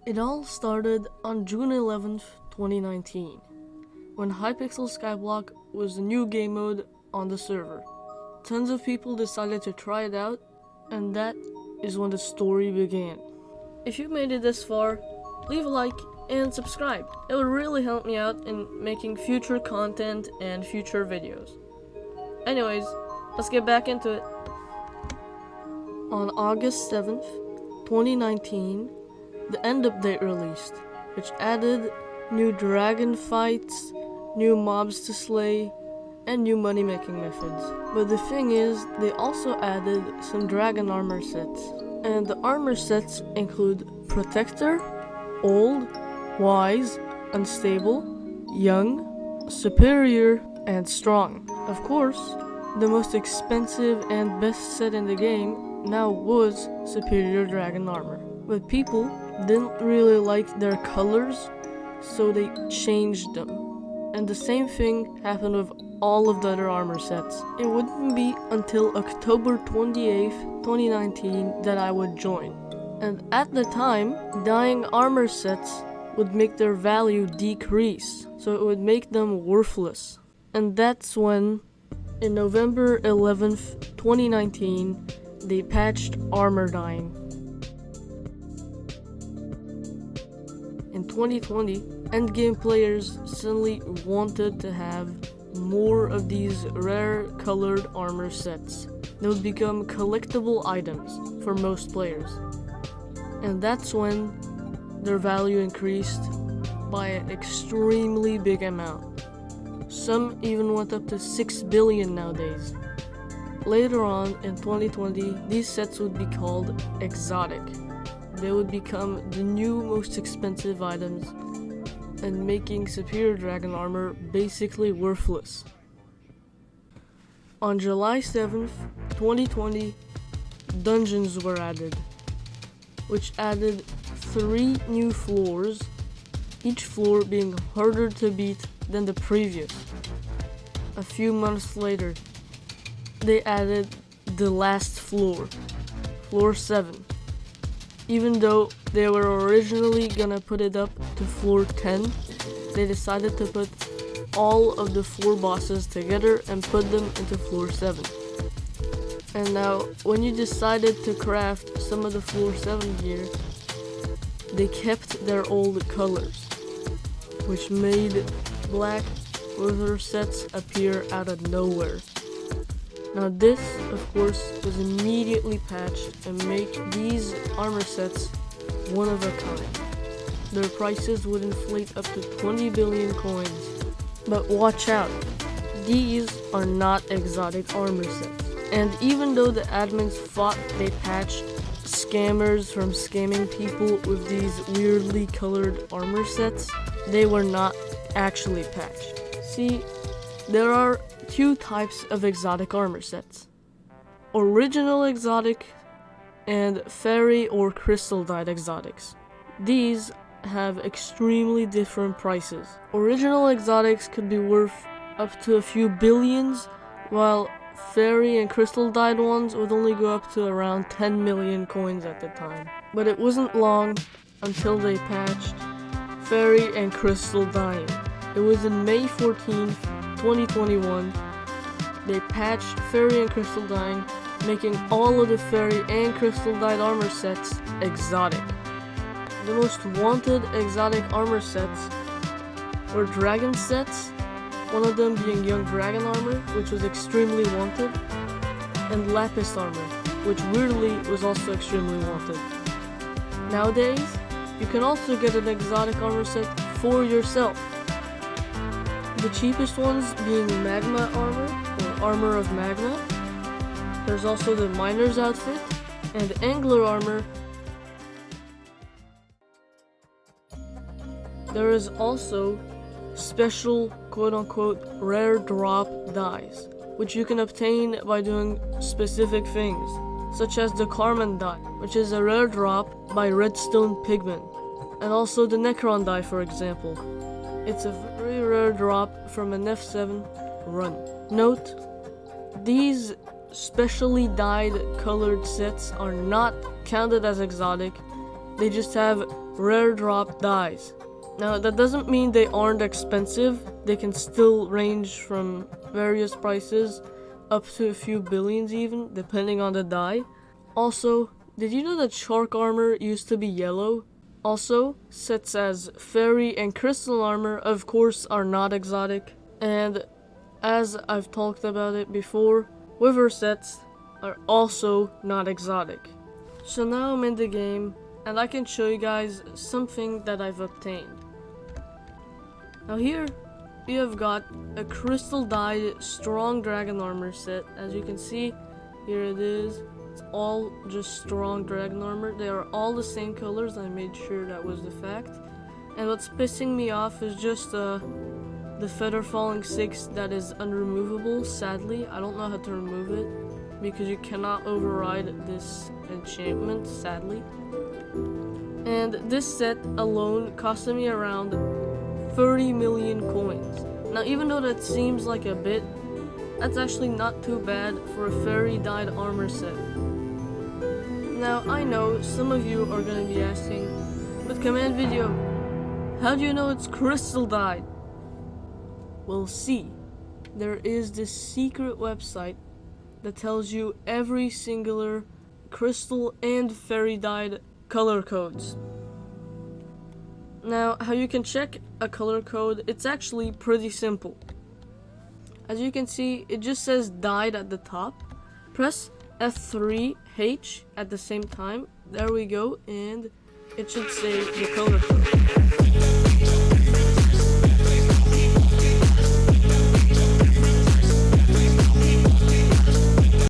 It all started on June 11th, 2019, when Hypixel Skyblock was the new game mode on the server. Tons of people decided to try it out, and that is when the story began. If you made it this far, leave a like and subscribe. It would really help me out in making future content and future videos. Anyways, let's get back into it. On August 7th, 2019, the end update released, which added new dragon fights, new mobs to slay, and new money making methods. But the thing is, they also added some dragon armor sets. And the armor sets include Protector, Old, Wise, Unstable, Young, Superior, and Strong. Of course, the most expensive and best set in the game now was Superior Dragon Armor. But people didn't really like their colors, so they changed them. And the same thing happened with all of the other armor sets. It wouldn't be until October 28th, 2019 that I would join. And at the time, dying armor sets would make their value decrease, so it would make them worthless. And that's when, in November 11th, 2019, they patched armor dying. In 2020, endgame players suddenly wanted to have more of these rare colored armor sets that would become collectible items for most players. And that's when their value increased by an extremely big amount. Some even went up to 6 billion nowadays. Later on in 2020, these sets would be called exotic. They would become the new most expensive items and making Superior Dragon Armor basically worthless. On July 7th, 2020, dungeons were added, which added 3 new floors, each floor being harder to beat than the previous. A few months later, they added the last floor, floor 7. Even though they were originally gonna put it up to floor 10, they decided to put all of the 4 bosses together and put them into floor 7. And now, when you decided to craft some of the floor 7 gear, they kept their old colors, which made black wither sets appear out of nowhere. Now this, of course, was immediately patched and make these armor sets one of a kind. Their prices would inflate up to 20 billion coins. But watch out, these are not exotic armor sets. And even though the admins thought they patched scammers from scamming people with these weirdly colored armor sets, they were not actually patched. See, there are 2 types of exotic armor sets: original exotic and fairy or crystal dyed exotics. These have extremely different prices. Original exotics could be worth up to a few billions, while fairy and crystal dyed ones would only go up to around 10 million coins at the time. But it wasn't long until they patched fairy and crystal dyeing. It was in May 14th, 2021, they patched fairy and crystal dyeing, making all of the fairy and crystal dyed armor sets exotic. The most wanted exotic armor sets were dragon sets, one of them being young dragon armor, which was extremely wanted, and lapis armor, which weirdly was also extremely wanted. Nowadays, you can also get an exotic armor set for yourself. The cheapest ones being magma armor, or armor of magma. There's also the miner's outfit, and angler armor. There is also special quote-unquote rare drop dyes, which you can obtain by doing specific things, such as the Carmen dye, which is a rare drop by redstone pigment, and also the Necron dye, for example. It's a very rare drop from an F7 run. Note, these specially dyed colored sets are not counted as exotic, they just have rare drop dies. Now that doesn't mean they aren't expensive, they can still range from various prices up to a few billions even, depending on the die. Also, did you know that shark armor used to be yellow? Also, sets as fairy and crystal armor of course are not exotic, and as I've talked about it before, wither sets are also not exotic. So now I'm in the game and I can show you guys something that I've obtained. Now here we have got a crystal dyed strong dragon armor set. As you can see, here it is. It's all just strong dragon armor. They are all the same colors. I made sure that was the fact. And what's pissing me off is just the feather falling 6 that is unremovable. Sadly, I don't know how to remove it because you cannot override this enchantment, sadly. And this set alone costed me around 30 million coins. Now even though that seems like a bit, that's actually not too bad for a fairy dyed armor set. Now I know some of you are going to be asking, but command video, how do you know it's crystal dyed? Well, see, there is this secret website that tells you every singular crystal and fairy dyed color codes. Now, how you can check a color code, it's actually pretty simple. As you can see, it just says dyed at the top. Press F3H at the same time. There we go, and it should say the color code.